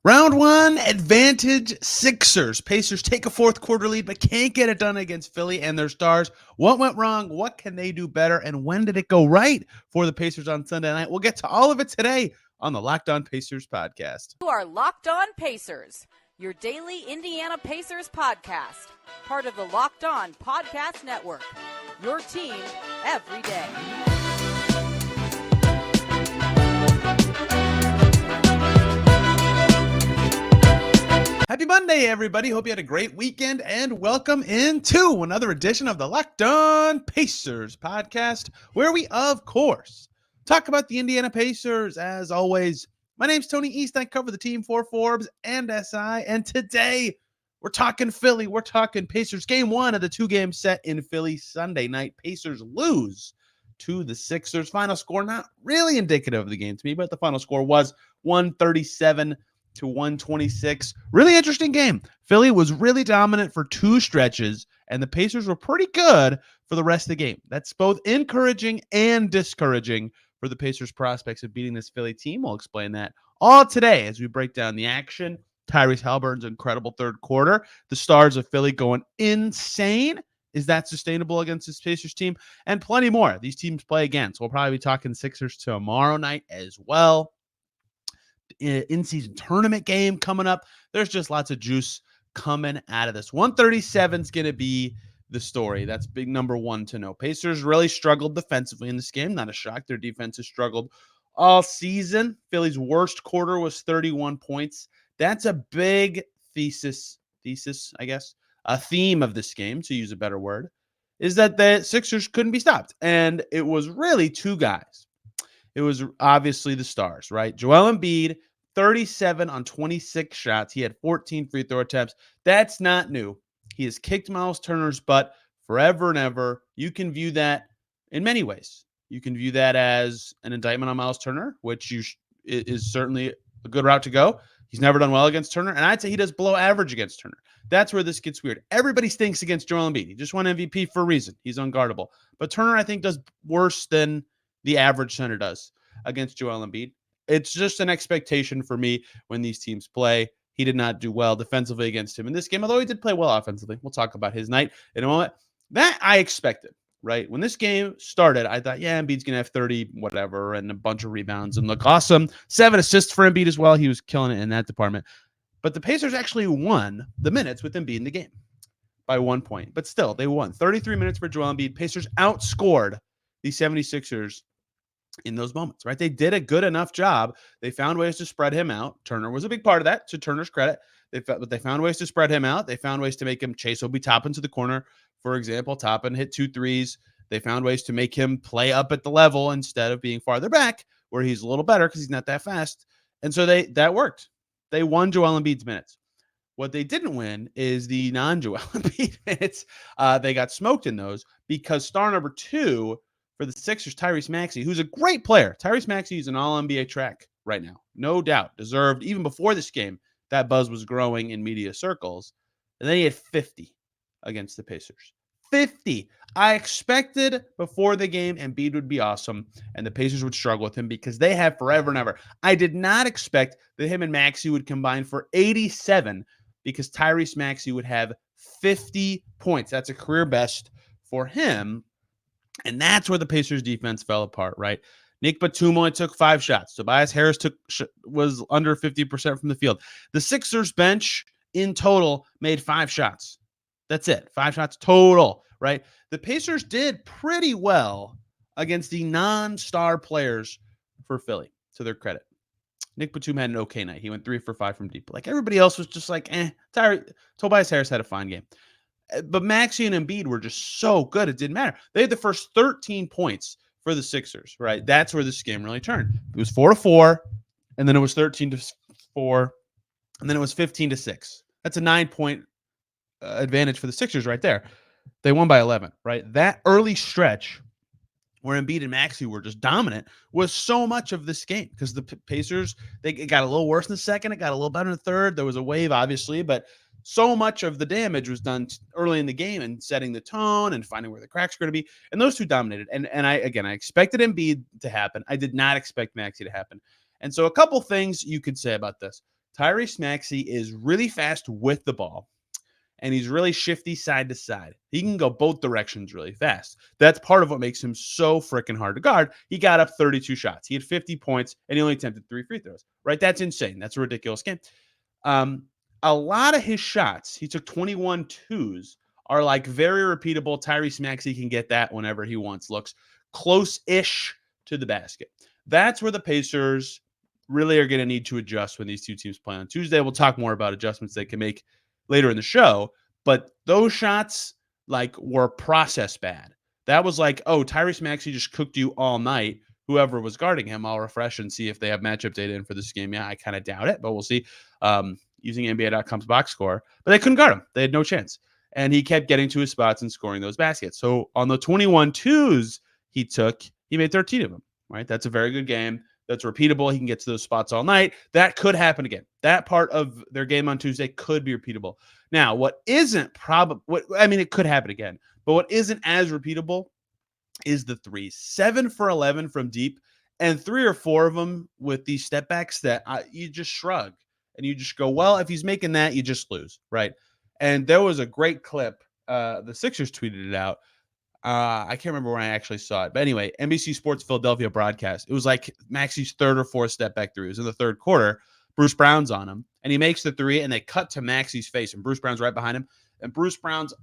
Round one, advantage Sixers. Pacers take a fourth quarter lead, but can't get it done against Philly and their stars. What went wrong? What can they do better? And when did it go right for the Pacers on Sunday night? We'll get to all of it today on the Locked On Pacers podcast. You are Locked On Pacers, your daily Indiana Pacers podcast, part of the Locked On Podcast Network, your team every day. Happy Monday, everybody. Hope you had a great weekend, and welcome into another edition of the Locked On Pacers podcast, where we, of course, talk about the Indiana Pacers. As always, my name's Tony East. I cover the team for Forbes and SI, and today we're talking Philly. We're talking Pacers. Game one of the two-game set in Philly Sunday night. Pacers lose to the Sixers. Final score, not really indicative of the game to me, but the final score was 137 to 126. Really interesting game. Philly was really dominant for two stretches, and the Pacers were pretty good for the rest of the game. That's both encouraging and discouraging for the Pacers' prospects of beating this Philly team. We'll explain that all today as we break down the action. Tyrese Haliburton's incredible third quarter. The stars of Philly going insane. Is that sustainable against this Pacers team? And plenty more. These teams play again, so we'll probably be talking Sixers tomorrow night as well. In-season tournament game coming up. There's just lots of juice coming out of this. 137 is going to be the story. That's big number one to know. Pacers really struggled defensively in this game. Not a shock. Their defense has struggled all season. Philly's worst quarter was 31 points. That's a big thesis, I guess, a theme of this game, to use a better word, is that the Sixers couldn't be stopped. And it was really two guys. It was obviously the stars, right? Joel Embiid, 37 on 26 shots. He had 14 free throw attempts. That's not new. He has kicked Miles Turner's butt forever and ever. You can view that in many ways. You can view that as an indictment on Miles Turner, which is certainly a good route to go. He's never done well against Turner, and I'd say he does below average against Turner. That's where this gets weird. Everybody stinks against Joel Embiid. He just won MVP for a reason. He's unguardable. But Turner, I think, does worse than the average center does against Joel Embiid. It's just an expectation for me when these teams play. He did not do well defensively against him in this game, although he did play well offensively. We'll talk about his night in a moment. That I expected, right? When this game started, I thought, yeah, Embiid's going to have 30, whatever, and a bunch of rebounds and look awesome. 7 assists for Embiid as well. He was killing it in that department. But the Pacers actually won the minutes with Embiid in the game by 1 point. But still, they won. 33 minutes for Joel Embiid. Pacers outscored the 76ers in those moments, right? They did a good enough job. They found ways to spread him out. Turner was a big part of that, to Turner's credit. They found ways to spread him out. They found ways to make him chase Obi Toppin to the corner. For example, Toppin hit 2 threes. They found ways to make him play up at the level instead of being farther back, where he's a little better because he's not that fast. And so that worked. They won Joel Embiid's minutes. What they didn't win is the non-Joel Embiid minutes. They got smoked in those because star number 2 for the Sixers, Tyrese Maxey, who's a great player. Tyrese Maxey is an all-NBA track right now. No doubt. Deserved. Even before this game, that buzz was growing in media circles. And then he had 50 against the Pacers. 50. I expected before the game Embiid would be awesome and the Pacers would struggle with him because they have forever and ever. I did not expect that him and Maxey would combine for 87 because Tyrese Maxey would have 50 points. That's a career best for him. And that's where the Pacers defense fell apart, right? Nick Batum only took 5 shots. Tobias Harris was under 50% from the field. The Sixers bench in total made 5 shots. That's it. 5 shots total, right? The Pacers did pretty well against the non-star players for Philly, to their credit. Nick Batum had an okay night. He went 3 for 5 from deep. Like everybody else was just like, Tobias Harris had a fine game. But Maxey and Embiid were just so good, it didn't matter. They had the first 13 points for the Sixers, right? That's where this game really turned. It was 4-4, and then it was 13-4, and then it was 15-6. That's a 9-point advantage for the Sixers right there. They won by 11, right? That early stretch where Embiid and Maxey were just dominant was so much of this game because the Pacers, it got a little worse in the second. It got a little better in the third. There was a wave, obviously, but so much of the damage was done early in the game and setting the tone and finding where the cracks are going to be. And those two dominated. And I expected Embiid to happen. I did not expect Maxey to happen. And so a couple things you could say about this. Tyrese Maxey is really fast with the ball, and he's really shifty side to side. He can go both directions really fast. That's part of what makes him so freaking hard to guard. He got up 32 shots. He had 50 points, and he only attempted 3 free throws, right? That's insane. That's a ridiculous game. A lot of his shots, he took 21 twos, are like very repeatable. Tyrese Maxey can get that whenever he wants. Looks close-ish to the basket. That's where the Pacers really are going to need to adjust when these two teams play on Tuesday. We'll talk more about adjustments they can make later in the show, but those shots were process bad. That was like, oh, Tyrese Maxey just cooked you all night. Whoever was guarding him, I'll refresh and see if they have matchup data in for this game. Yeah, I kind of doubt it, but we'll see. Using NBA.com's box score, but they couldn't guard him. They had no chance. And he kept getting to his spots and scoring those baskets. So on the 21 twos he took, he made 13 of them, right? That's a very good game. That's repeatable. He can get to those spots all night. That could happen again. That part of their game on Tuesday could be repeatable. Now, what isn't it could happen again, but what isn't as repeatable is the threes. 7 for 11 from deep, and 3 or 4 of them with these step backs that you just shrug. And you just go, well, if he's making that, you just lose, right? And there was a great clip. The Sixers tweeted it out. I can't remember when I actually saw it. But anyway, NBC Sports Philadelphia broadcast. It was like Maxey's 3rd or 4th step back three. It was in the 3rd quarter. Bruce Brown's on him, and he makes the 3, and they cut to Maxey's face, and Bruce Brown's right behind him. And Bruce Brown's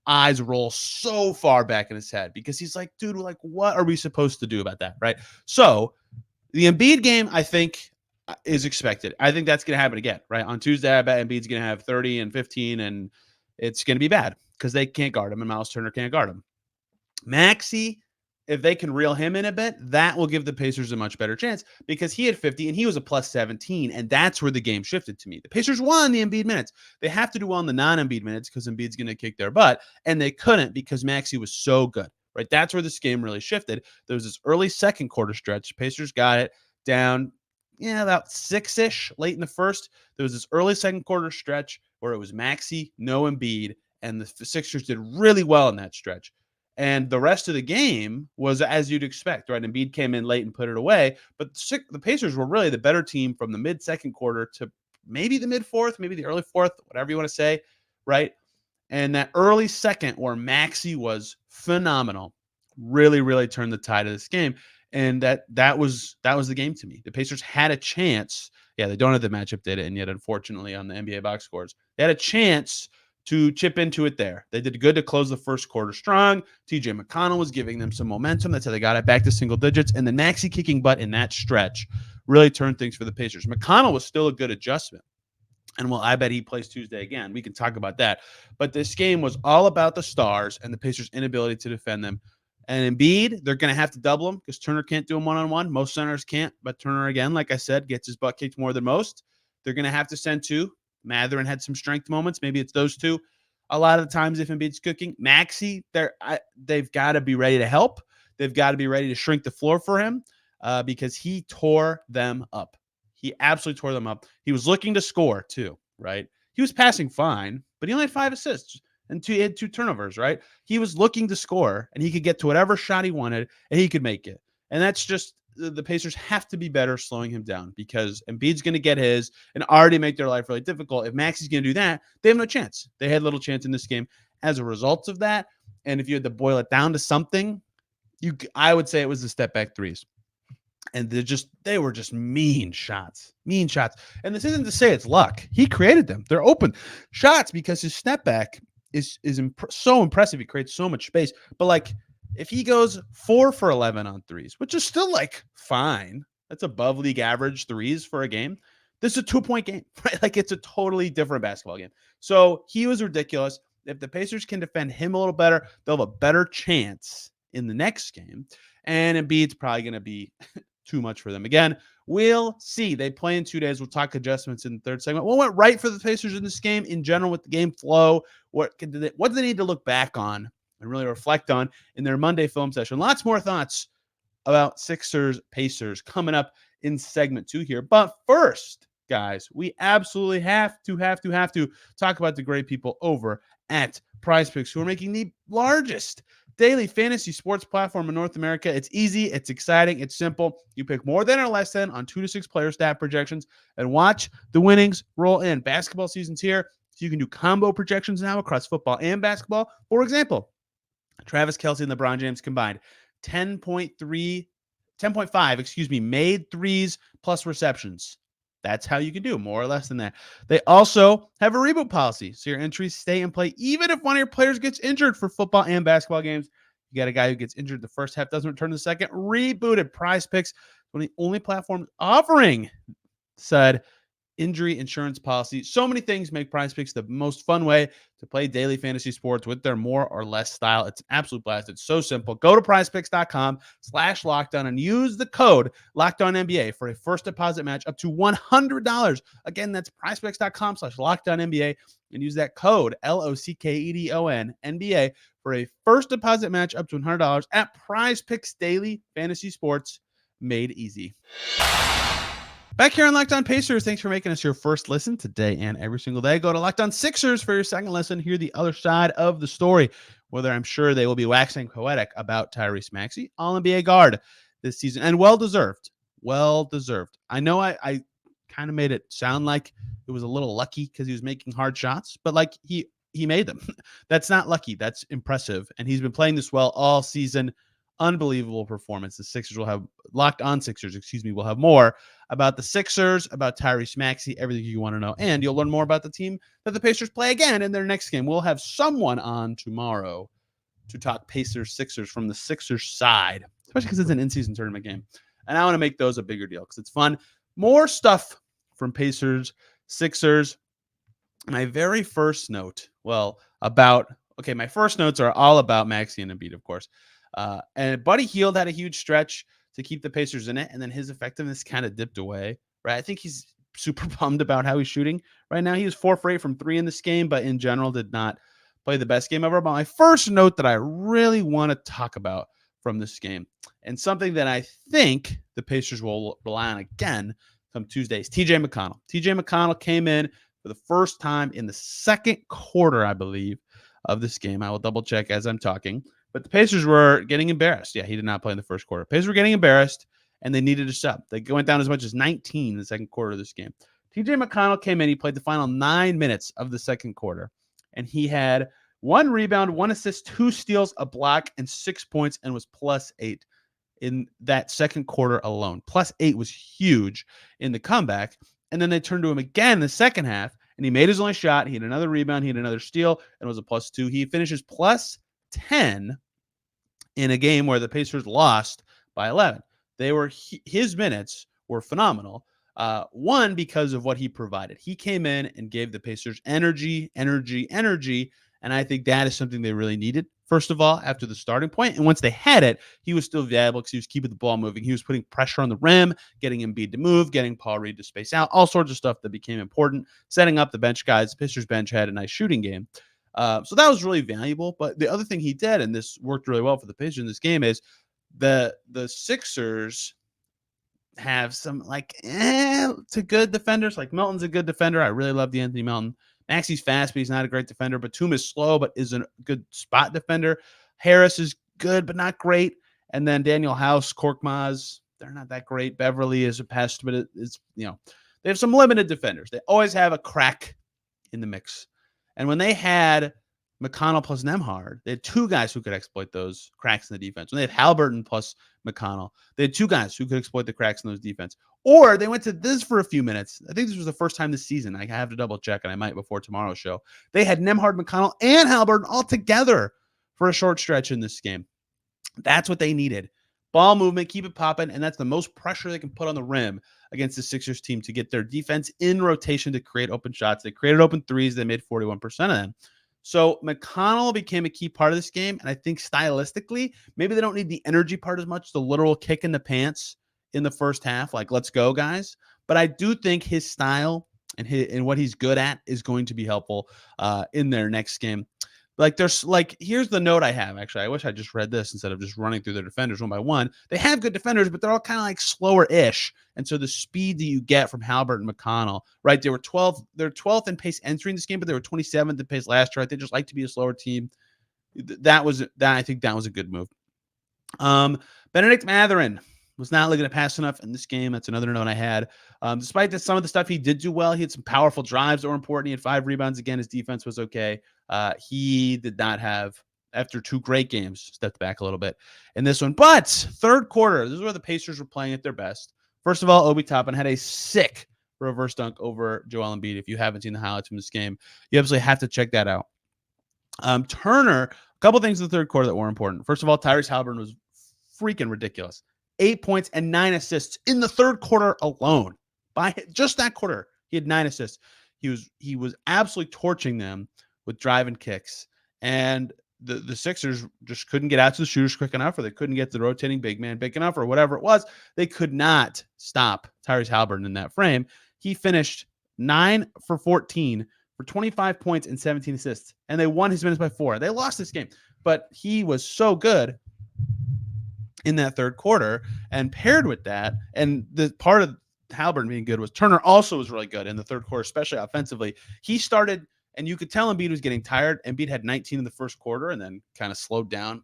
eyes roll so far back in his head because he's like, dude, what are we supposed to do about that, right? So the Embiid game, I think, is expected. I think that's going to happen again, right? On Tuesday, I bet Embiid's going to have 30 and 15, and it's going to be bad because they can't guard him, and Miles Turner can't guard him. Maxey, if they can reel him in a bit, that will give the Pacers a much better chance because he had 50, and he was a plus 17, and that's where the game shifted to me. The Pacers won the Embiid minutes. They have to do well in the non-Embiid minutes because Embiid's going to kick their butt, and they couldn't because Maxey was so good, right? That's where this game really shifted. There was this early second quarter stretch. Pacers got it down about 6-ish late in the first. There was this early second quarter stretch where it was Maxey, no Embiid, and the Sixers did really well in that stretch. And the rest of the game was as you'd expect, right? Embiid came in late and put it away, but the Pacers were really the better team from the mid-second quarter to maybe the mid-fourth, maybe the early fourth, whatever you want to say, right? And that early second where Maxey was phenomenal really, really turned the tide of this game. And that was the game to me. The Pacers had a chance. Yeah, they don't have the matchup data, and yet, unfortunately, on the NBA box scores, they had a chance to chip into it there. They did good to close the first quarter strong. TJ McConnell was giving them some momentum. That's how they got it back to single digits. And then Maxey kicking butt in that stretch really turned things for the Pacers. McConnell was still a good adjustment. And well, I bet he plays Tuesday again. We can talk about that. But this game was all about the stars and the Pacers' inability to defend them. And Embiid, they're going to have to double him because Turner can't do him one-on-one. Most centers can't, but Turner, again, like I said, gets his butt kicked more than most. They're going to have to send 2. Mathurin had some strength moments. Maybe it's those 2. A lot of the times if Embiid's cooking, Maxey, they've got to be ready to help. They've got to be ready to shrink the floor for him because he tore them up. He absolutely tore them up. He was looking to score too, right? He was passing fine, but he only had 5 assists. And he had 2 turnovers, right? He was looking to score, and he could get to whatever shot he wanted, and he could make it. And that's just the Pacers have to be better slowing him down because Embiid's going to get his and already make their life really difficult. If Maxey's going to do that, they have no chance. They had little chance in this game as a result of that. And if you had to boil it down to something, I would say it was the step back threes. And they were just mean shots. And this isn't to say it's luck. He created them. They're open shots because his step back is so impressive. He creates so much space. But if he goes 4 for 11 on threes, which is still fine, that's above league average threes for a game. This is a 2-point game, right? It's a totally different basketball game. So he was ridiculous. If the Pacers can defend him a little better, they'll have a better chance in the next game. And Embiid's probably going to be too much for them. Again, we'll see. They play in 2 days. We'll talk adjustments in the third segment. What went right for the Pacers in this game in general with the game flow? What do they need to look back on and really reflect on in their Monday film session? Lots more thoughts about Sixers Pacers coming up in segment 2 here. But first, guys, we absolutely have to talk about the great people over at PrizePicks, who are making the largest daily fantasy sports platform in North America. It's easy, it's exciting, it's simple. You pick more than or less than on 2 to 6 player stat projections and watch the winnings roll in. Basketball season's here, so you can do combo projections now across football and basketball. For example, Travis Kelce and LeBron James combined 10.5, made threes plus receptions. That's how you can do more or less than that. They also have a reboot policy, so your entries stay in play even if one of your players gets injured for football and basketball games. You got a guy who gets injured the first half, doesn't return the second, rebooted. Prize Picks, one of the only platforms offering said injury insurance policy. So many things make Prize Picks the most fun way to play daily fantasy sports with their more or less style. It's an absolute blast. It's so simple. Go to prizepicks.com/lockdown and use the code LOCKEDONNBA for a first deposit match up to $100. Again, that's prizepicks.com/lockdownNBA and use that code LOCKEDON for a first deposit match up to $100 at Prize Picks Daily Fantasy Sports, made easy. Back here on Locked On Pacers, thanks for making us your first listen today and every single day. Go to Locked On Sixers for your second listen. Hear the other side of the story, whether I'm sure they will be waxing poetic about Tyrese Maxey, All-NBA guard this season, and well-deserved. Well-deserved. I know I kind of made it sound like it was a little lucky because he was making hard shots, but like he made them. That's not lucky. That's impressive. And he's been playing this well all season. Unbelievable performance. The Sixers will have Locked On Sixers, will have more about the Sixers, about Tyrese Maxey, everything you want to know. And you'll learn more about the team that the Pacers play again in their next game. We'll have someone on tomorrow to talk Pacers-Sixers from the Sixers side, especially because it's an in-season tournament game. And I want to make those a bigger deal because it's fun. More stuff from Pacers-Sixers. My very first note, my first notes are all about Maxey and Embiid, of course. And Buddy Hield had a huge stretch to keep the Pacers in it, and then his effectiveness kind of dipped away, right? I think he's super bummed about how he's shooting right now. He was 4 for 8 from 3 in this game, but in general did not play the best game ever. But my first note that I really want to talk about from this game, and something that I think the Pacers will rely on again come Tuesdays, TJ McConnell. TJ McConnell came in for the first time in the second quarter, I believe, of this game. I will double check as I'm talking. But the Pacers were getting embarrassed. Yeah, he did not play in the first quarter. Pacers were getting embarrassed, and they needed a sub. They went down as much as 19 in the second quarter of this game. TJ McConnell came in. He played the final 9 minutes of the second quarter, and he had 1 rebound, 1 assist, 2 steals, a block, and 6 points, and was +8 in that second quarter alone. +8 was huge in the comeback. And then they turned to him again in the second half, and he made his only shot. He had another rebound. He had another steal, and was a +2. He finishes +10 in a game where the Pacers lost by 11. His minutes were phenomenal. One, because of what he provided. He came in and gave the Pacers energy, and I think that is something they really needed, first of all, after the starting point. And once they had it, he was still valuable because he was keeping the ball moving. He was putting pressure on the rim, getting Embiid to move, getting Paul Reed to space out, all sorts of stuff that became important, setting up the bench guys. The Pacers bench had a nice shooting game. So that was really valuable. But the other thing he did, and this worked really well for the Pacers in this game, is the Sixers have some to good defenders. Like Melton's a good defender. I really love the Anthony Melton. Maxey's fast, but he's not a great defender. Batum is slow, but is a good spot defender. Harris is good, but not great. And then Daniel House, Korkmaz, they're not that great. Beverly is a pest, but it's they have some limited defenders. They always have a crack in the mix. And when they had McConnell plus Nembhard, they had 2 guys who could exploit those cracks in the defense. When they had Haliburton plus McConnell, they had 2 guys who could exploit the cracks in those defense. Or they went to this for a few minutes. I think this was the first time this season. I have to double check, and I might before tomorrow's show. They had Nembhard, McConnell, and Haliburton all together for a short stretch in this game. That's what they needed. Ball movement, keep it popping, and that's the most pressure they can put on the rim against the Sixers team to get their defense in rotation to create open shots. They created open threes. They made 41% of them. So McConnell became a key part of this game, and I think stylistically, maybe they don't need the energy part as much, the literal kick in the pants in the first half, like let's go, guys. But I do think his style and what he's good at is going to be helpful in their next game. Here's the note I have. Actually, I wish I just read this instead of just running through their defenders one by one. They have good defenders, but they're all kind of like slower-ish. And so the speed that you get from Haliburton and McConnell, right? They're 12th in pace entering this game, but they were 27th in pace last year. Right? They just like to be a slower team. I think that was a good move. Benedict Mathurin was not looking to pass enough in this game. That's another note I had. Despite that, some of the stuff he did do well. He had some powerful drives that were important. He had 5 rebounds again. His defense was okay. He did not have, after 2 great games, stepped back a little bit in this one. But third quarter, this is where the Pacers were playing at their best. First of all, Obi Toppin had a sick reverse dunk over Joel Embiid. If you haven't seen the highlights from this game, you absolutely have to check that out. Turner, a couple things in the third quarter that were important. First of all, Tyrese Haliburton was freaking ridiculous. 8 points and 9 assists in the third quarter alone. By just that quarter, he had 9 assists. He was absolutely torching them with drive and kicks. And the Sixers just couldn't get out to the shooters quick enough, or they couldn't get the rotating big man big enough, or whatever it was. They could not stop Tyrese Haliburton in that frame. He finished 9 for 14 for 25 points and 17 assists, and they won his minutes by 4. They lost this game, but he was so good in that third quarter. And paired with that, and the part of Haliburton being good was Turner also was really good in the third quarter, especially offensively. He started, and you could tell Embiid was getting tired. Embiid had 19 in the first quarter and then kind of slowed down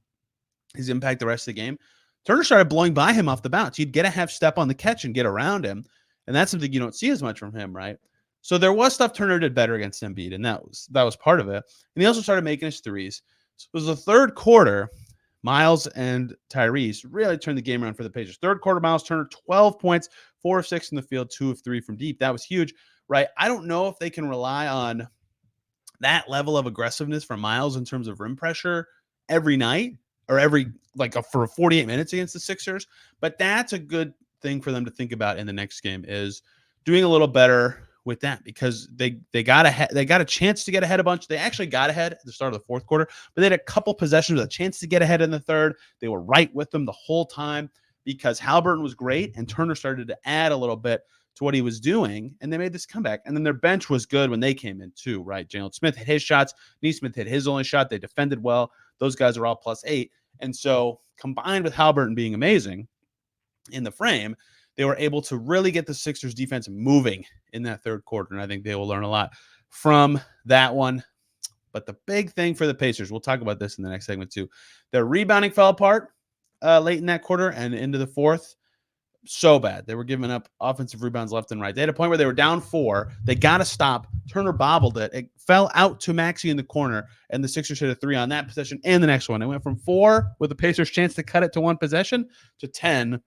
his impact the rest of the game. Turner started blowing by him off the bounce. He'd get a half step on the catch and get around him, and that's something you don't see as much from him, right? So there was stuff Turner did better against Embiid, and that was part of it. And he also started making his threes. So it was the third quarter. Miles and Tyrese really turned the game around for the Pacers. Third quarter, Miles Turner, 12 points, 4 of 6 in the field, 2 of 3 from deep. That was huge, right? I don't know if they can rely on that level of aggressiveness from Miles in terms of rim pressure every night or for 48 minutes against the Sixers, but that's a good thing for them to think about in the next game, is doing a little better with that, because they got ahead. They got a chance to get ahead a bunch. They actually got ahead at the start of the fourth quarter, but they had a couple possessions with a chance to get ahead in the third. They were right with them the whole time because Haliburton was great and Turner started to add a little bit to what he was doing, and they made this comeback. And then their bench was good when they came in too, right? Jalen Smith hit his shots. Neesmith hit his only shot. They defended well. Those guys are all +8. And so combined with Haliburton being amazing in the frame, they were able to really get the Sixers defense moving in that third quarter, and I think they will learn a lot from that one. But the big thing for the Pacers, we'll talk about this in the next segment too, their rebounding fell apart late in that quarter and into the fourth. So bad. They were giving up offensive rebounds left and right. They had a point where they were down 4. They got to stop. Turner bobbled it. It fell out to Maxey in the corner, and the Sixers hit a 3 on that possession and the next one. It went from 4 with the Pacers' chance to cut it to 1 possession to 10.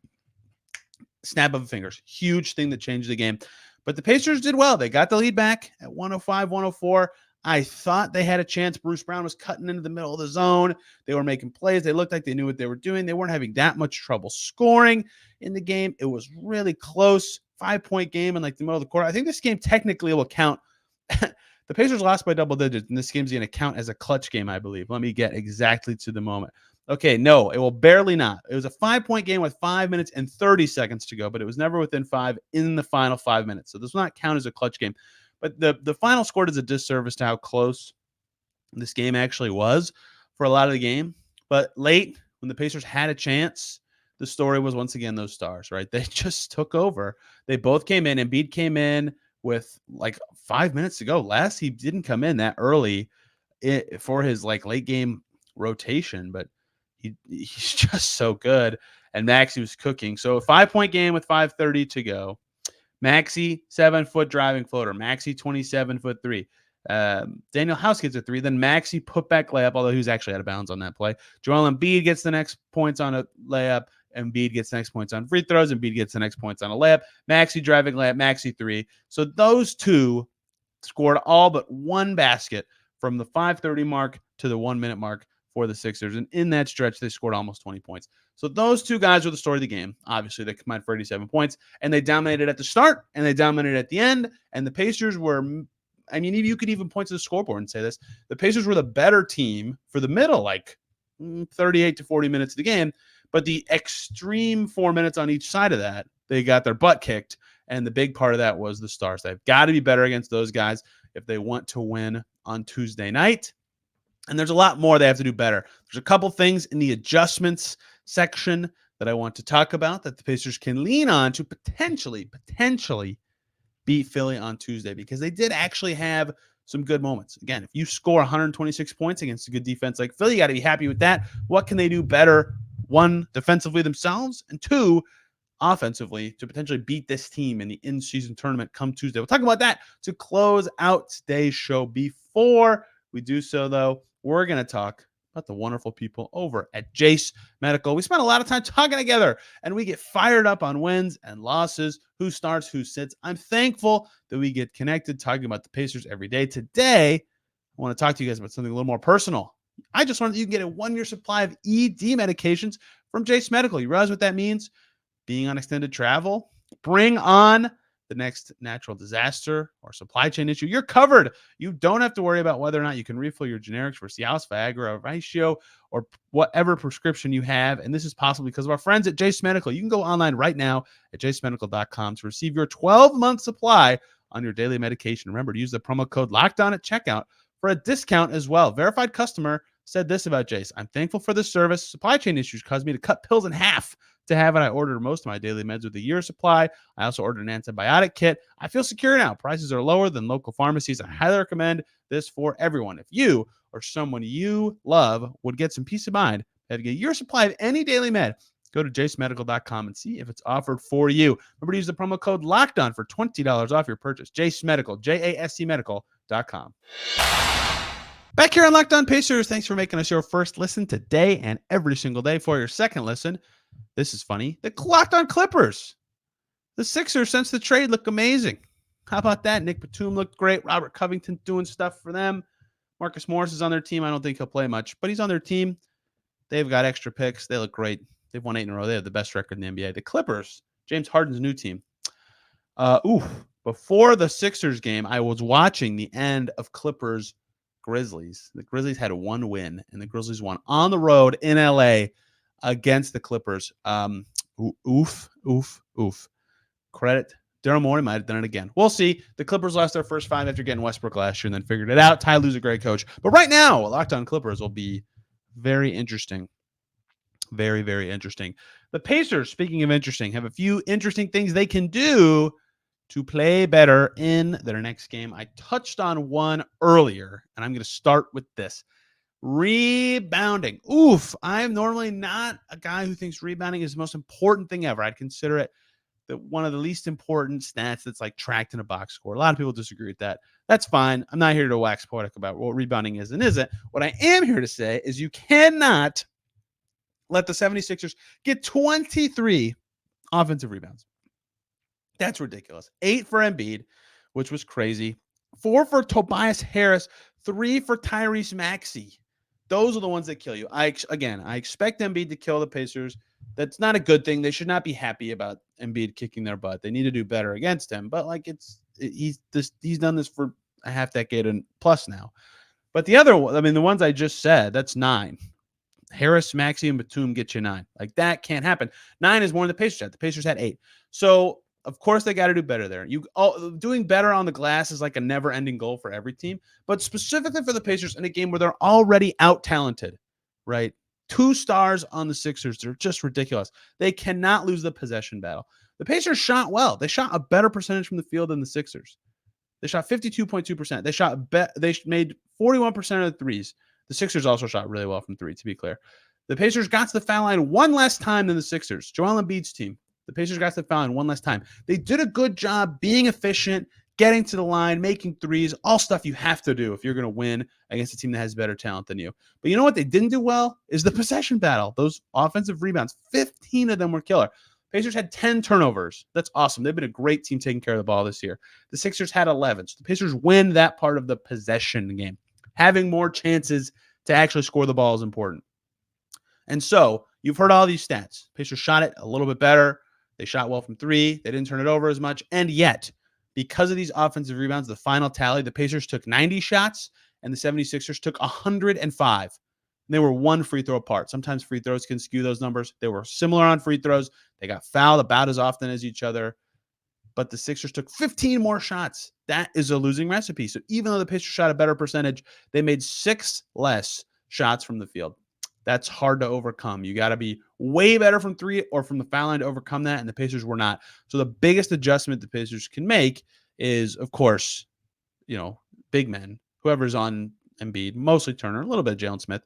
Snap of the fingers. Huge thing that changed the game. But the Pacers did well. They got the lead back at 105-104. I thought they had a chance. Bruce Brown was cutting into the middle of the zone. They were making plays. They looked like they knew what they were doing. They weren't having that much trouble scoring in the game. It was really close. 5-point game in like the middle of the quarter. I think this game technically will count. The Pacers lost by double digits, and this game's going to count as a clutch game, I believe. Let me get exactly to the moment. Okay, no, it will barely not. It was a 5-point game with 5 minutes and 30 seconds to go, but it was never within 5 in the final 5 minutes. So this will not count as a clutch game. But the final score does a disservice to how close this game actually was for a lot of the game. But late, when the Pacers had a chance, the story was once again those stars, right? They just took over. They both came in. Embiid came in with like 5 minutes to go. Last, he didn't come in that early for his like late game rotation, but he's just so good. And Maxey was cooking. So a 5-point game with 5:30 to go. Maxey, 7-foot driving floater. Maxey, 27-foot 3. Daniel House gets a 3. Then Maxey put back layup, although he was actually out of bounds on that play. Joel Embiid gets the next points on a layup. Embiid gets the next points on free throws. Embiid gets the next points on a layup. Maxey driving layup. Maxey 3. So those two scored all but one basket from the 5:30 mark to the 1-minute mark for the Sixers. And in that stretch, they scored almost 20 points. So those two guys were the story of the game. Obviously, they combined for 87 points, and they dominated at the start, and they dominated at the end. And the Pacers were, I mean, you could even point to the scoreboard and say this. The Pacers were the better team for the middle, like 38 to 40 minutes of the game. But the extreme 4 minutes on each side of that, they got their butt kicked. And the big part of that was the stars. They've got to be better against those guys if they want to win on Tuesday night. And there's a lot more they have to do better. There's a couple things in the adjustments section that I want to talk about that the Pacers can lean on to potentially beat Philly on Tuesday, because they did actually have some good moments. Again, if you score 126 points against a good defense like Philly, you got to be happy with that. What can they do better? One, defensively themselves, and two, offensively to potentially beat this team in the in-season tournament come Tuesday. We'll talk about that to close out today's show. Before we do so, though, we're going to talk about the wonderful people over at Jace Medical. We spent a lot of time talking together, and we get fired up on wins and losses, who starts, who sits. I'm thankful that we get connected talking about the Pacers every day. Today, I want to talk to you guys about something a little more personal. I just learned that you can get a 1-year supply of ED medications from Jace Medical. You realize what that means? Being on extended travel, bring on the next natural disaster or supply chain issue. You're covered. You don't have to worry about whether or not you can refill your generics for Cialis, Viagra, Ratio, or whatever prescription you have. And this is possible because of our friends at Jace Medical. You can go online right now at jacemedical.com to receive your 12-month supply on your daily medication. Remember to use the promo code LOCKEDON at checkout for a discount as well. Verified customer said this about Jace: I'm thankful for this service. Supply chain issues caused me to cut pills in half to have it. I ordered most of my daily meds with a year supply. I also ordered an antibiotic kit. I feel secure now. Prices are lower than local pharmacies. I highly recommend this for everyone. If you or someone you love would get some peace of mind, to get your supply of any daily med, go to jacemedical.com and see if it's offered for you. Remember to use the promo code LOCKEDON for $20 off your purchase. Jace Medical, JASC Medical.com. Back here on Locked On Pacers, thanks for making us your first listen today and every single day. For your second listen, this is funny, the Locked On Clippers. The Sixers, since the trade, look amazing. How about that? Nick Batum looked great. Robert Covington doing stuff for them. Marcus Morris is on their team. I don't think he'll play much, but he's on their team. They've got extra picks. They look great. They've won 8 in a row. They have the best record in the NBA. The Clippers, James Harden's new team. Before the Sixers game, I was watching the end of Clippers Grizzlies. The Grizzlies had 1 win, and the Grizzlies won on the road in LA against the Clippers. Oof. Credit Daryl Morey might have done it again. We'll see. The Clippers lost their first 5 after getting Westbrook last year and then figured it out. Ty Lue's a great coach. But right now, Locked On Clippers will be very interesting. Very, very interesting. The Pacers, speaking of interesting, have a few interesting things they can do to play better in their next game. I touched on one earlier, and I'm going to start with this. Rebounding. Oof. I'm normally not a guy who thinks rebounding is the most important thing ever. I'd consider it one of the least important stats that's like tracked in a box score. A lot of people disagree with that. That's fine. I'm not here to wax poetic about what rebounding is and isn't. What I am here to say is you cannot let the 76ers get 23 offensive rebounds. That's ridiculous. 8 for Embiid, which was crazy. 4 for Tobias Harris. 3 for Tyrese Maxey. Those are the ones that kill you. I expect Embiid to kill the Pacers. That's not a good thing. They should not be happy about Embiid kicking their butt. They need to do better against him. But he's done this for a half decade and plus now. But the ones I just said, that's 9. Harris, Maxey, and Batum get you 9. Like, that can't happen. 9 is more than the Pacers had. The Pacers had 8. So, of course, they got to do better there. Doing better on the glass is like a never-ending goal for every team. But specifically for the Pacers in a game where they're already out-talented, right? 2 stars on the Sixers. They're just ridiculous. They cannot lose the possession battle. The Pacers shot well. They shot a better percentage from the field than the Sixers. They shot 52.2%. They made 41% of the threes. The Sixers also shot really well from 3, to be clear. The Pacers got to the foul line 1 less time than the Sixers. Joel Embiid's team. The Pacers got to the foul line 1 less time. They did a good job being efficient, getting to the line, making threes, all stuff you have to do if you're going to win against a team that has better talent than you. But you know what they didn't do well is the possession battle. Those offensive rebounds, 15 of them were killer. Pacers had 10 turnovers. That's awesome. They've been a great team taking care of the ball this year. The Sixers had 11. So the Pacers win that part of the possession game. Having more chances to actually score the ball is important. And so you've heard all these stats. Pacers shot it a little bit better. They shot well from 3. They didn't turn it over as much. And yet, because of these offensive rebounds, the final tally, the Pacers took 90 shots and the 76ers took 105. And they were 1 free throw apart. Sometimes free throws can skew those numbers. They were similar on free throws. They got fouled about as often as each other. But the Sixers took 15 more shots. That is a losing recipe. So even though the Pacers shot a better percentage, they made 6 less shots from the field. That's hard to overcome. You got to be way better from 3 or from the foul line to overcome that, and the Pacers were not. So the biggest adjustment the Pacers can make is, of course, big men, whoever's on Embiid, mostly Turner, a little bit of Jalen Smith.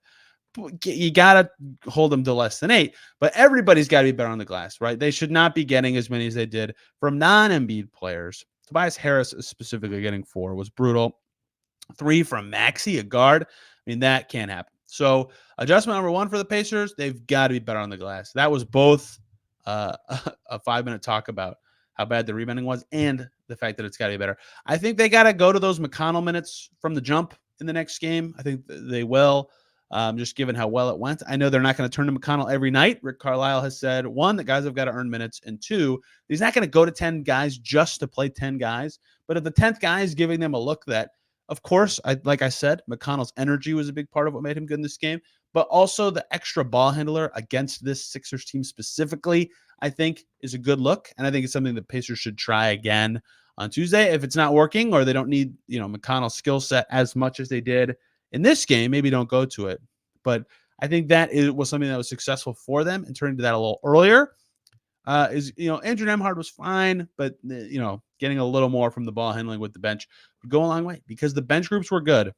You got to hold them to less than 8, but everybody's got to be better on the glass, right? They should not be getting as many as they did from non-Embiid players. Tobias Harris specifically getting 4 was brutal. 3 from Maxey, a guard. I mean, that can't happen. So adjustment number 1 for the Pacers, they've got to be better on the glass. That was both a 5-minute talk about how bad the rebounding was and the fact that it's got to be better. I think they got to go to those McConnell minutes from the jump in the next game. I think they will, just given how well it went. I know they're not going to turn to McConnell every night. Rick Carlisle has said, 1, that guys have got to earn minutes, and 2, he's not going to go to 10 guys just to play 10 guys. But if the 10th guy is giving them a look that, of course, like I said, McConnell's energy was a big part of what made him good in this game, but also the extra ball handler against this Sixers team specifically, I think is a good look. And I think it's something the Pacers should try again on Tuesday. If it's not working or they don't need, McConnell's skill set as much as they did in this game, maybe don't go to it. But I think that was something that was successful for them, and turning to that a little earlier. Andrew Nembhard was fine, but getting a little more from the ball handling with the bench would go a long way, because the bench groups were good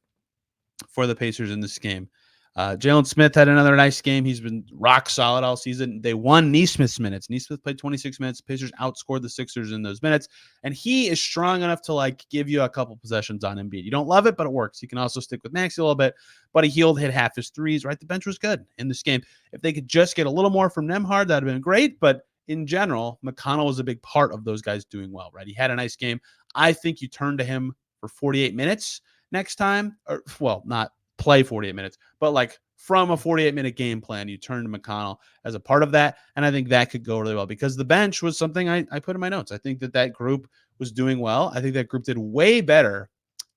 for the Pacers in this game. Jalen Smith had another nice game. He's been rock solid all season. They won Nesmith's minutes. Nesmith played 26 minutes. Pacers outscored the Sixers in those minutes, and he is strong enough to give you a couple possessions on Embiid. You don't love it, but it works. You can also stick with Maxey a little bit, but he hit half his threes. Right, the bench was good in this game. If they could just get a little more from Nembhard, that'd have been great. But in general, McConnell was a big part of those guys doing well, right? He had a nice game. I think you turn to him for 48 minutes next time, or not play 48 minutes, but from a 48-minute game plan, you turn to McConnell as a part of that. And I think that could go really well, because the bench was something I put in my notes. I think that group was doing well. I think that group did way better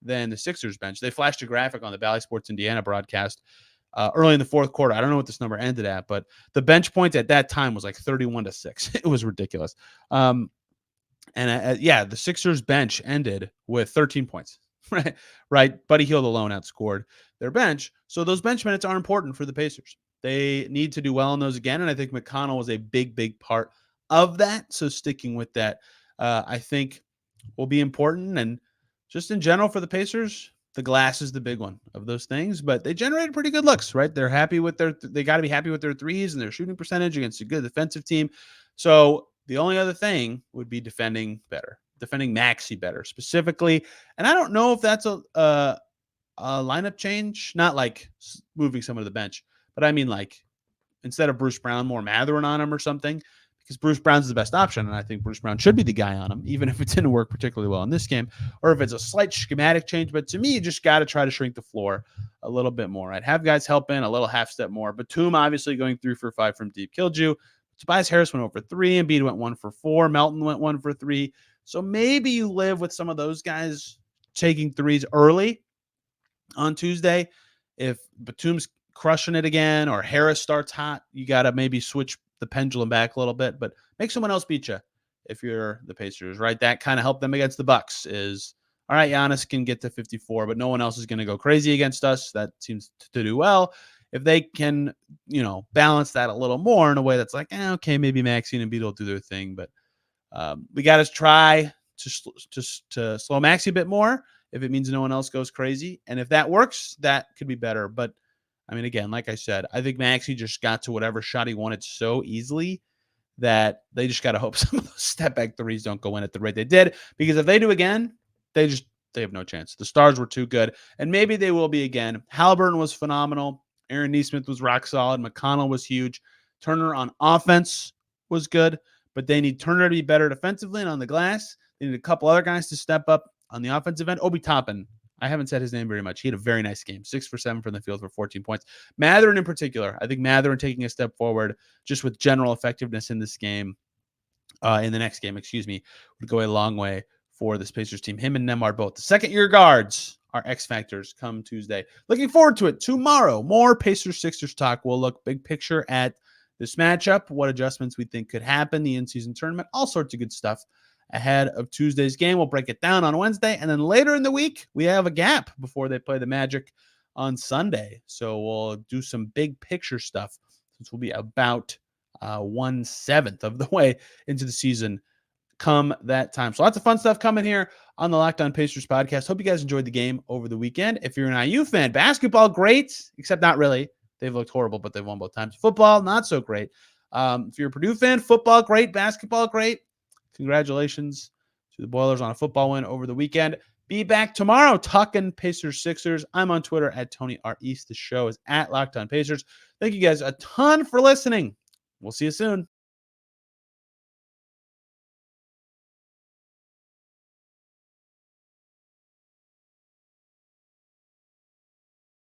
than the Sixers bench. They flashed a graphic on the Bally Sports Indiana broadcast early in the fourth quarter. I don't know what this number ended at, but the bench points at that time was 31-6. It was ridiculous. The Sixers bench ended with 13 points. Right. Buddy Hield alone outscored their bench. So those bench minutes are important for the Pacers. They need to do well on those again. And I think McConnell was a big, big part of that. So sticking with that, I think will be important. And just in general for the Pacers, the glass is the big one of those things, but they generated pretty good looks, right? They're happy with they got to be happy with their threes and their shooting percentage against a good defensive team. So the only other thing would be defending Maxey better specifically. And I don't know if that's a lineup change, not moving someone to the bench, but I mean instead of Bruce Brown, more Mathurin on him or something, because Bruce Brown's the best option. And I think Bruce Brown should be the guy on him, even if it didn't work particularly well in this game, or if it's a slight schematic change. But to me, you just got to try to shrink the floor a little bit more. I'd have guys help in a little half step more. Batum obviously going 3 for 5 from deep killed you. Tobias Harris went 0 for 3. Embiid went 1 for 4. Melton went 1 for 3. So maybe you live with some of those guys taking threes early on Tuesday. If Batum's crushing it again or Harris starts hot, you got to maybe switch the pendulum back a little bit, but make someone else beat you if you're the Pacers, right? That kind of helped them against the Bucks is, all right, Giannis can get to 54, but no one else is going to go crazy against us. That seems to do well. If they can, balance that a little more in a way that's okay, maybe Maxey and Embiid will do their thing, but we got to try to slow Maxey a bit more if it means no one else goes crazy. And if that works, that could be better. But I mean, again, like I said, I think Maxey just got to whatever shot he wanted so easily that they just got to hope some of those step back threes don't go in at the rate they did. Because if they do again, they have no chance. The Stars were too good, and maybe they will be again. Haliburton was phenomenal. Aaron Nesmith was rock solid. McConnell was huge. Turner on offense was good, but they need Turner to be better defensively and on the glass. They need a couple other guys to step up on the offensive end. Obi Toppin, I haven't said his name very much. He had a very nice game, 6 for 7 from the field for 14 points. Mathurin in particular, I think Mathurin taking a step forward just with general effectiveness in this game, in the next game, would go a long way for this Pacers team. Him and Nembhard both. The second-year guards are X factors come Tuesday. Looking forward to it. Tomorrow, more Pacers-Sixers talk. We'll look big picture at this matchup, what adjustments we think could happen, the in-season tournament, all sorts of good stuff ahead of Tuesday's game. We'll break it down on Wednesday, and then later in the week, we have a gap before they play the Magic on Sunday. So we'll do some big picture stuff, since we'll be about 1/7 of the way into the season come that time. So lots of fun stuff coming here on the Locked On Pacers podcast. Hope you guys enjoyed the game over the weekend. If you're an IU fan, basketball, great, except not really. They've looked horrible, but they've won both times. Football, not so great. If you're a Purdue fan, football, great. Basketball, great. Congratulations to the Boilers on a football win over the weekend. Be back tomorrow talking Pacers Sixers. I'm on Twitter at Tony R. East. The show is at Locked On Pacers. Thank you guys a ton for listening. We'll see you soon.